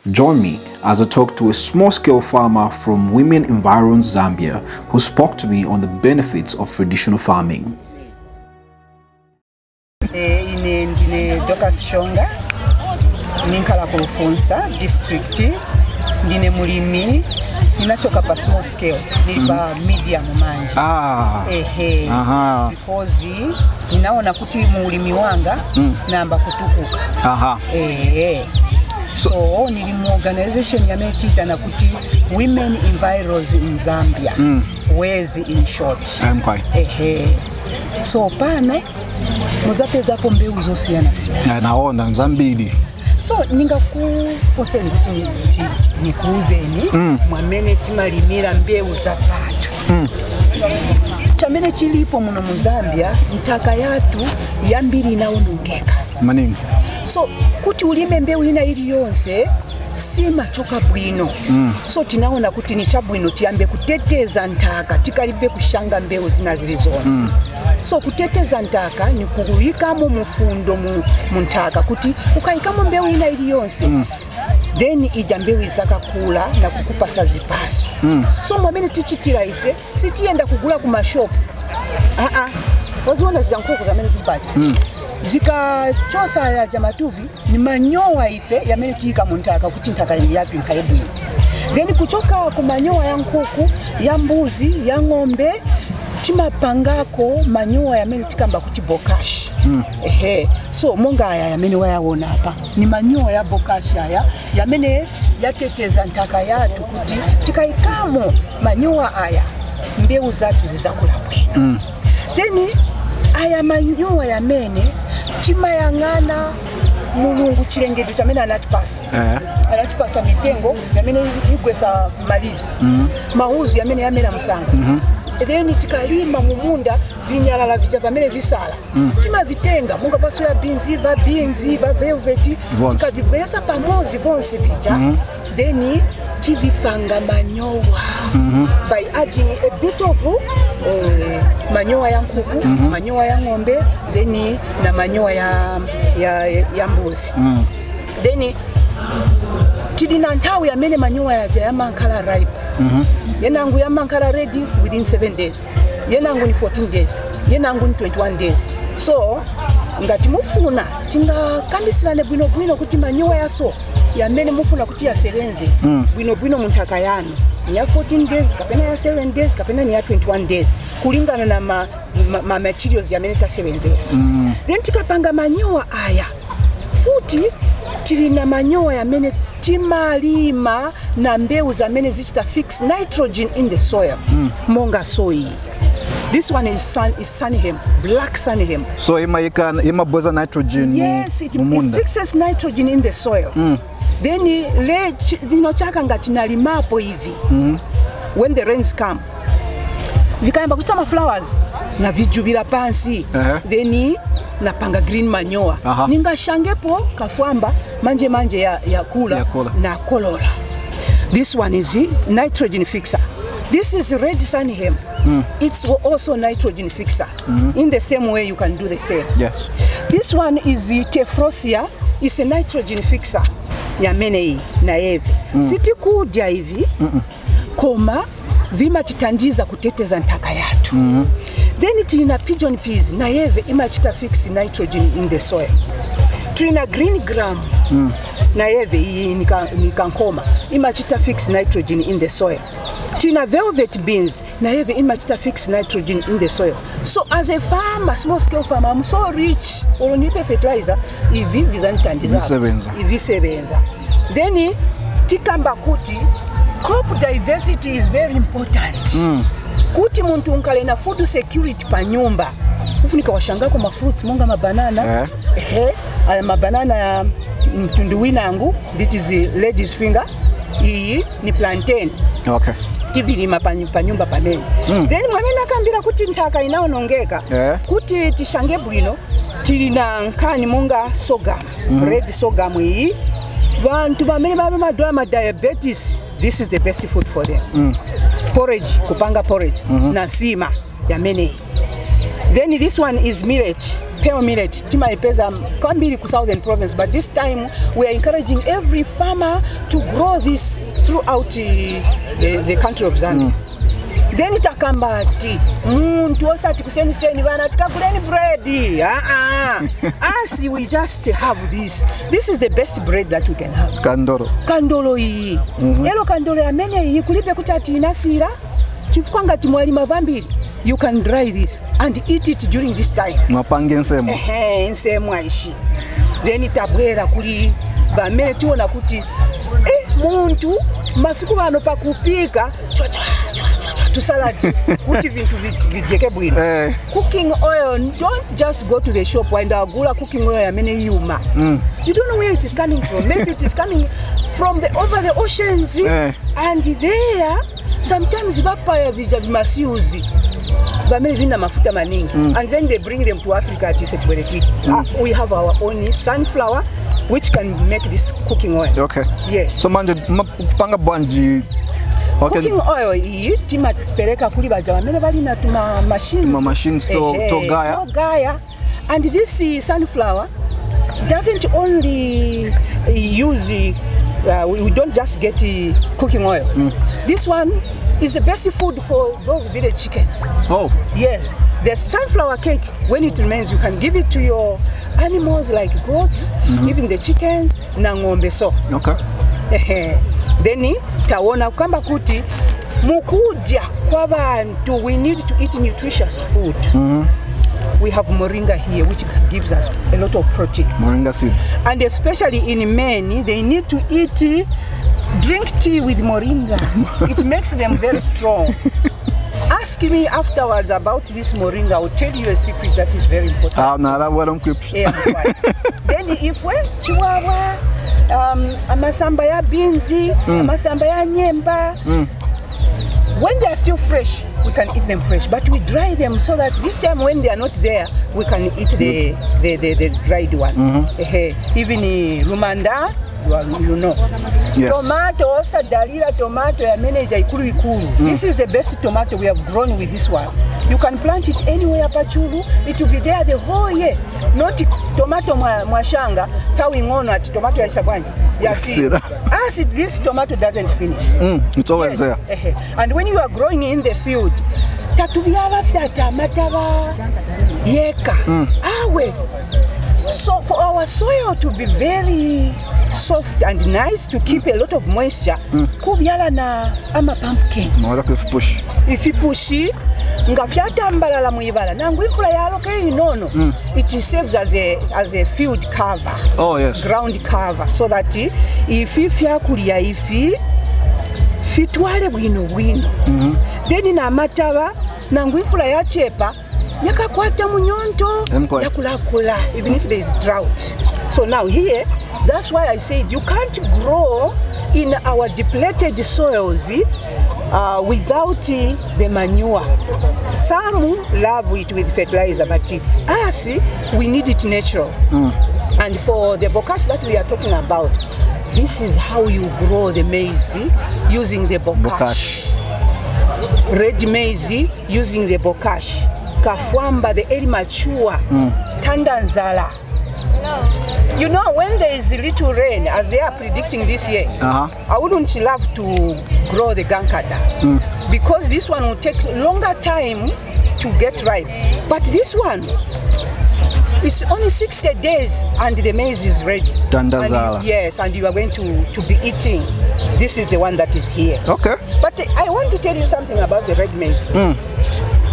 Join me as I talk to a small-scale farmer from Women Environs Zambia who spoke to me on the benefits of traditional farming. Ndine Dr. Shonga, ninkala ku Funsa district, ndine mulimi, ninachoka pa small scale, ni pa medium manje. Because ninaona kuti mulimi wanga namba kutukuka. So nilimu organization ya metita na kuti Women Environs in Zambia. Wezi in short. So pano muzapeza po mbeu zosiyana siyana. Naona Nzambili. So ninga kufoseni kuti nikuuzeni mwamene timalimira mbeu za patu. Chamene chilipo muno mu Zambia ntaka yatu yambiri inaonongeka. Maningi. So kuti ulime mbeu ina ili yonse si machoka bwino. So tinaona kuti ni chabwino tiyambe kuteteza ntaka tikalibe kushanga mbeu zina zili zonse. So kuteteza ntaka ni kuhikamo mufundo mu ntaka kuti ukahikamo mbeu ina ili yonse then ija mbeu izakakula na kukupasa zipaso. So mwamene tichitira ise sitienda kugula ku mashop. Waziona zijankuku zamene zipacha. Zika chosa ya jamatuvi ni manyoa ife yamene tika muntaka kuti ntaka yapi nkalebu. Then kuchoka ku manyoa ya nkuku, ya mbuzi, ya ng'ombe timapangako manyoa yamene tikamba kuti bokashi. So monga aya yamene wayaona hapa ni manyoa ya bokashi aya yamene yateteza ntaka yatu kuti tikaikamo manyoa aya mbeu zatu zizakula bwino. Then aya manyoa yamene timayangana mulungu chilengeto chamene anatipasa. Anatipasa mitengo yamene igwesa malivs. Mauzu yamene yamera musanga. Then tikalima mumunda vinyalala vija pamene visala. Tima vitenga munga paso ya beans, va velvet, tikavibwesa pamozi vonse vija. Then tivipanga manyoa by adding a bit of manyoa ya nkuku, manyoa ya ng'ombe, then na manyoa ya mbuzi. Then tidina ntawi ya mene manyoa ya mankala ripe. Yenangu ya mankala ready within 7 days. Yenangu ni 14 days. Yenangu ni 21 days. So ngati mufuna tinga kamisilane bwino kuti manyoa yaso ya mene mufuna kuti ya sebenze bwino muntaka yanu. Ni ya 14 days, kapena ya 7 days, kapena ni ya 21 days. Kulingana na ma materials ya mene ta sebenzesa. Then tikapanga manyoa aya. Futi tilina manyoa ya mene timalima na mbeu za mene zichita fix nitrogen in the soil. Monga soy. This one is sunham, black sunham. So ima boza nitrogen. Yes, it fixes nitrogen in the soil. Then chaka ngati nalimapo hivi. When the rains come, vikamba kutama flowers na vijubila pansi. Then napanga green manure. Ninga shangepo kafwamba manje ya kula na kolola. This one is nitrogen fixer. This is red sunham. It's also nitrogen fixer. In the same way you can do the same. Yes. This one is Tephrosia. It's a nitrogen fixer. Yamene na eve. Siti kudya hivi. Koma vima titandiza kuteteza ntaka yatu. Then tulina pigeon peas na eve imachita fix nitrogen in the soil. Tulina green gram na eve nikankoma imachita fix nitrogen in the soil. Tulina velvet beans na eve imachita fix nitrogen in the soil. So as a farmer, small scale farmer, I'm so rich. Olonipe fertilizer ivi vizanitandiza. Ivi sebenza. Then tikamba kuti crop diversity is very important. Kuti muntu unkale na food security pa nyumba. Ufunika washanga kwa fruits monga mabanana. Aya mabanana ya mtunduwina angu, that is lady's finger. Iyi ni plantain. Okay. Tivilima pa nyumba pamene. Then mwamena kambira kuti ntaka inaonongeka. Kuti tishange bwino tilina nkani monga sorghum. Red sorghum iyi. Bantu bamene babe madwa diabetes, this is the best food for them. Porridge, kupanga porridge, na sima ya mene. Then this one is millet. pale millet timaipeza kwambiri ku southern province, but this time we are encouraging every farmer to grow this throughout the country of Zambia. Then itakamba ati muntu osati kuseni bana tikaguleni bread. Us we just have this is the best bread that we can have. Kandolo iyi elo kandolo yamene iyi kulibe kuti ati inasira chifukwa ngati mwali mavambiri. You can dry this and eat it during this time. Mwapange nsemo. Nsemo aishi. Then itabwera kuli bamene tiona kuti muntu masiku bano pakupika to salad kuti vintu vijeke bwino. Cooking oil, don't just go to the shop and agula cooking oil yamene yuma. You don't know where it is coming from. Maybe it is coming from over the oceans and there sometimes vapaya vija vimasiuzi bamene vina mafuta maningi and then they bring them to Africa at Isetibweretiti. We have our own sunflower which can make this cooking oil. Okay. Yes. So manje panga bwanji cooking oil iyi timapereka kuli baja bamene bali na tuma machines to gaya. And this sunflower doesn't only use we don't just get cooking oil. This one is the best food for those village chickens. Oh. Yes. The sunflower cake, when it remains, you can give it to your animals like goats, even the chickens, na ng'ombe so. Okay. Then taona kamba kuti mukudya kwa bantu, we need to eat nutritious food. We have moringa here, which gives us a lot of protein. Moringa seeds. And especially in men, they need to drink tea with moringa. It makes them very strong. Ask me afterwards about this moringa. I will tell you a secret that is very important. Then if we chihuahua, amasamba ya binzi, amasamba ya nyemba, when they are still fresh, we can eat them fresh, but we dry them so that this time when they are not there, we can eat the dried one. Even rumanda, you know. Yes. Tomato, also dalila tomato ya manager ikulu. This is the best tomato we have grown with this one. You can plant it anywhere pachulu, it will be there the whole year. Not tomato mwashanga, tawi ngono ati tomato ya isabandi. As this tomato doesn't finish. It's always there. And when you are growing in the field, tatubiala fyacha mataba yeka. So for our soil to be very soft and nice, to keep a lot of moisture, kubyala na ama pumpkins. If you push nga fyatambala mwibala nangu ifula yaloke inono, it serves as a field cover. Oh yes. Ground cover, so that if fyakulya ifi fitwale bwino. Then na mataba nangu ifula yachepa yakakwata munyonto yakulakula, even if there is drought. So now here, that's why I said you can't grow in our depleted soils without the manure. Some love it with fertilizer, but us, we need it natural. And for the bokashi that we are talking about, this is how you grow the maize using the bokashi. Red maize using the bokashi. Kafwamba, the eri mature, tandanzala. You know, when there is little rain, as they are predicting this year, I wouldn't love to grow the gankata because this one will take longer time to get ripe. But this one, it's only 60 days and the maize is ready. Tandazala. Yes, and you are going to be eating. This is the one that is here. Okay. But I want to tell you something about the red maize.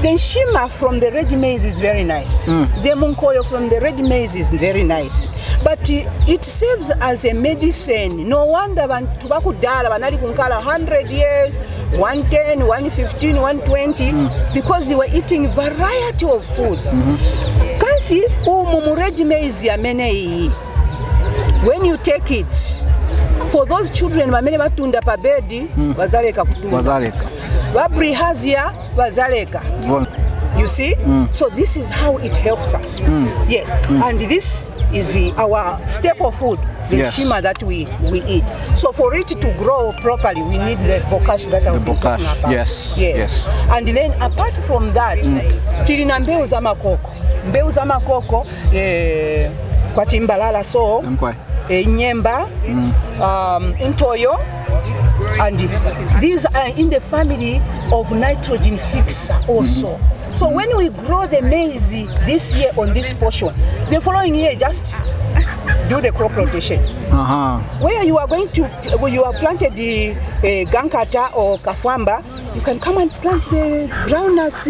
The shima from the red maize is very nice. The munkoyo from the red maize is very nice. But it serves as a medicine. No wonder bantu bakudala banali kunkala 100 years, 110, 115, 120, because they were eating variety of foods. Kansi mu red maize yamene, when you take it, for those children bamene batunda pa bedi bazaleka kutunda. Wabrihazia bazaleka. You see? So this is how it helps us. Yes. And this is our staple food, the shima that we eat. So for it to grow properly, we need the bokashi that I'm talking about. Yes. And then apart from that, tilinambeo za makoko. mbeu za makoko kwa timbalala so nyemba intoyo, and these are in the family of nitrogen fixer also. So when we grow the maize this year on this portion, the following year just do the crop rotation. Where you are going to, where you are planted the gankata or kafwamba, you can come and plant the groundnuts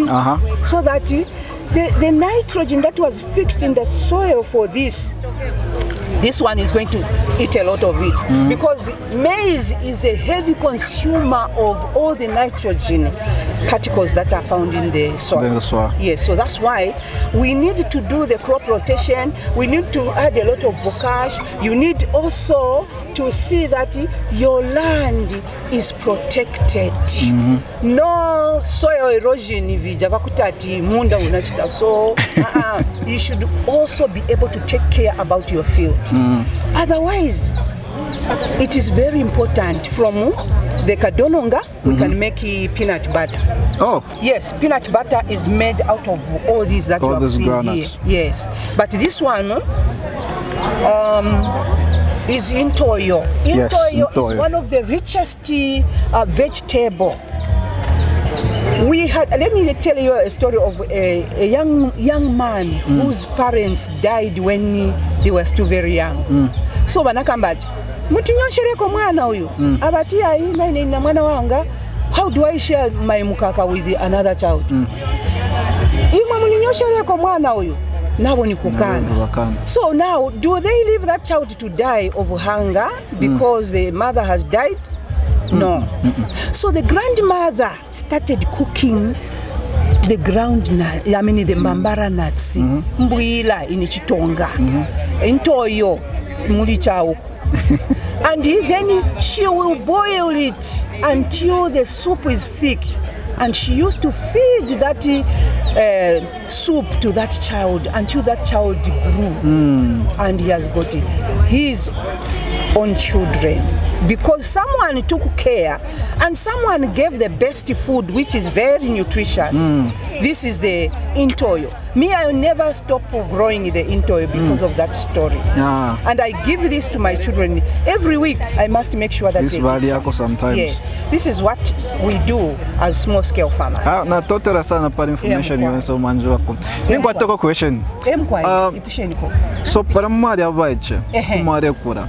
so that the nitrogen that was fixed in the soil for this one is going to eat a lot of it, because maize is a heavy consumer of all the nitrogen particles that are found in the soil. Yes, so that's why we need to do the crop rotation. We need to add a lot of bocage. You need also to see that your land is protected. No soil erosion munda unachita. So you should also be able to take care about your field. Otherwise, it is very important. From the kadononga, we can make peanut butter. Oh. Yes, peanut butter is made out of all these that you have seen here. Yes, but this one is intoyo. Intoyo is one of the richest vegetable. We had, let me tell you a story of a young man whose parents died when they were still very young. So banakambati mutinyoshereko mwana huyu abati ai na mwana wanga, how do I share my mukaka with another child? Imwe muninyoshereko mwana huyu nabo ni kukana. So now do they leave that child to die of hunger because the mother has died? No. So the grandmother started cooking the ground nut, I mean the mbambara nuts, mbwila inichitonga, intoyo mulichao. And then she will boil it until the soup is thick. And she used to feed that soup to that child until that child grew. And he has got his own children. Because someone took care and someone gave the best food, which is very nutritious. This is the intoyo. Me, I will never stop growing the intoyo because of that story. And I give this to my children every week. I must make sure that this they get sometimes. Yes, this is what we do as small scale farmers. Na totera sana para information yun sa manjo ako. Ningwa toko question. So para mwari abaje, mwari kura.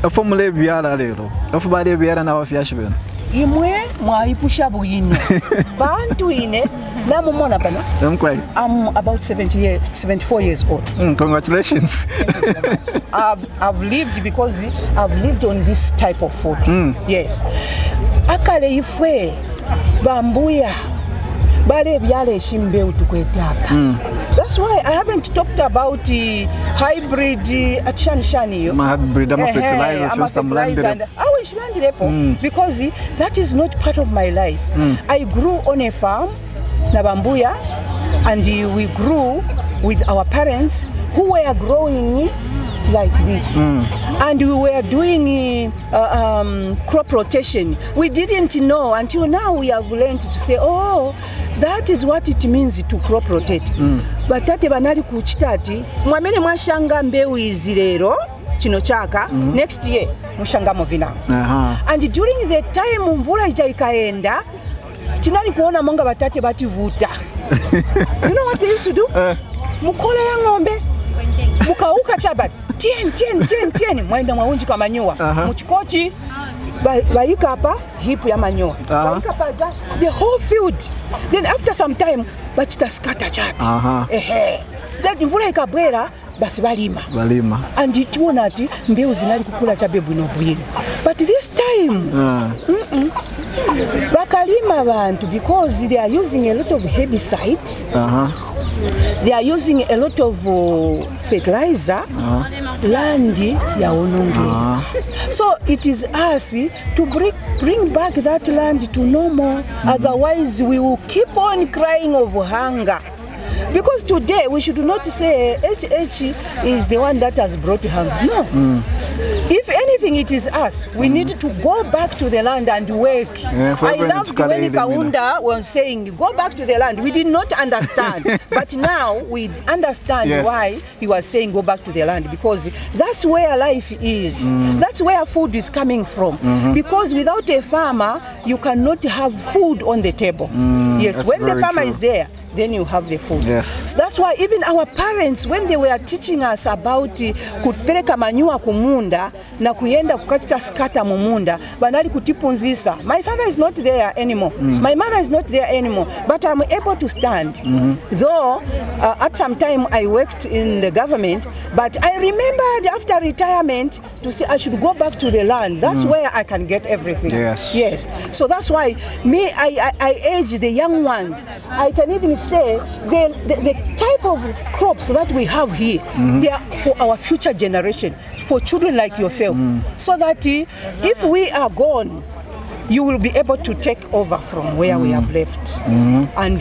Afomule biara lero. Afubale biara na wafiashi bena. Imwe mwaipusha buyino. Bantu ine na mumona bana. I'm about 74 years old. Congratulations. I've lived because I've lived on this type of food. Yes. Akale ifwe bambuya bale byale shimbe utukwetaka. That's why I haven't talked about hybrid shani. Hybrid fertilizer and because that is not part of my life. I grew on a farm na bambuya, and we grew with our parents who were growing like this. And we were doing crop rotation. We didn't know until now we have learned to say, oh, that is what it means to crop rotate. But tate banali kuchitati mwamene mwashanga mbeu izirero chino chaka next year mushanga movina. And during the time mvula ikaenda tinali kuona monga batate bativuta. You know what they used to do? Mukola ya ng'ombe mukauka chabat tien mwenda mwaunji kwa manure muchikochi bayika hapa hipu ya manure bayika paja the whole field. Then after some time bachita scatter chapi that mvula ikabwera basi balima and ituona ati mbeu zinali kukula chabe bwino bwino. But this time bakalima bantu because they are using a lot of herbicide. They are using a lot of fertilizer. Land ya ononge. So it is us to bring back that land to normal. Otherwise we will keep on crying of hunger. Because today we should not say HH is the one that has brought hunger. No. if anything, it is us. We need to go back to the land and work. I loved when Kaunda was saying, go back to the land. We did not understand. But now we understand why he was saying go back to the land, because that's where life is. That's where food is coming from. Because without a farmer, you cannot have food on the table. Yes, when the farmer is there, then you have the food. Yes. So that's why even our parents, when they were teaching us about kupeleka manure kumunda na kuyenda kukachita skata mumunda, banali kutipunzisa. My father is not there anymore. My mother is not there anymore. But I'm able to stand. Though at some time I worked in the government, but I remembered after retirement to say I should go back to the land. That's where I can get everything. Yes. Yes. So that's why me, I urge the young ones. I can even say the type of crops that we have here, they are for our future generation, for children like yourself, so that if we are gone, you will be able to take over from where we have left. And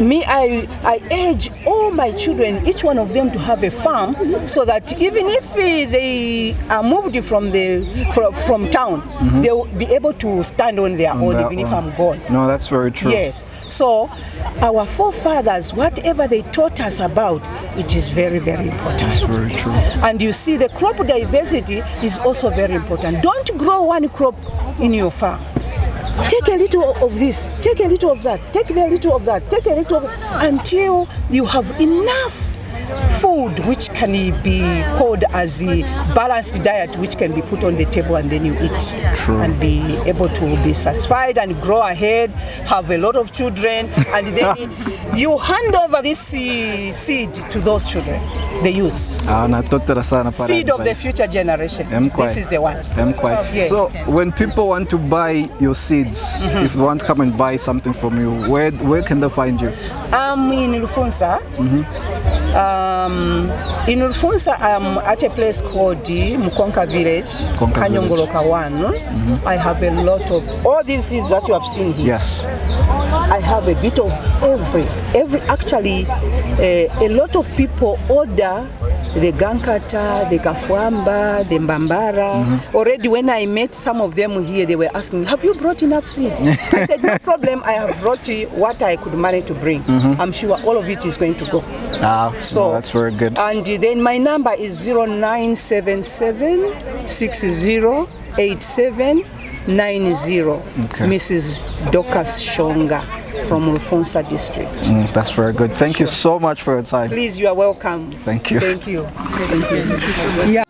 me, I urge all my children, each one of them, to have a farm, so that even if they are moved from town, they will be able to stand on their own, even if I'm gone. No, that's very true. Yes. So our forefathers, whatever they taught us about, it is very, very important. That's very true. And you see, the crop diversity is also very important. Don't grow one crop in your farm. Take a little of this, take a little of that, take a little of that, take a little of that, until you have enough food which can be called as a balanced diet, which can be put on the table, and then you eat. And be able to be satisfied and grow ahead, have a lot of children, and then you hand over this seed to those children, the youths. Seed of the future generation. This is the one. Yes. So when people want to buy your seeds, if they want to come and buy something from you, where can they find you? I'm in Rufunsa. In Rufunsa, I'm at a place called Mukonka Village, Kanyongoloka 1. I have a lot of all these seeds that you have seen here. Yes. I have a bit of every. Actually, a lot of people order the gankata, the kafwamba, the mbambara. Already when I met some of them here, they were asking, have you brought enough seed? I said, no problem, I have brought what I could manage to bring. I'm sure all of it is going to go. So that's very good. And then my number is 0977 608790. Mrs. Docas Shonga from Rufunsa district. That's very good. Thank you so much for your time. Please, you are welcome. Thank you. Thank you. Thank you. Yeah.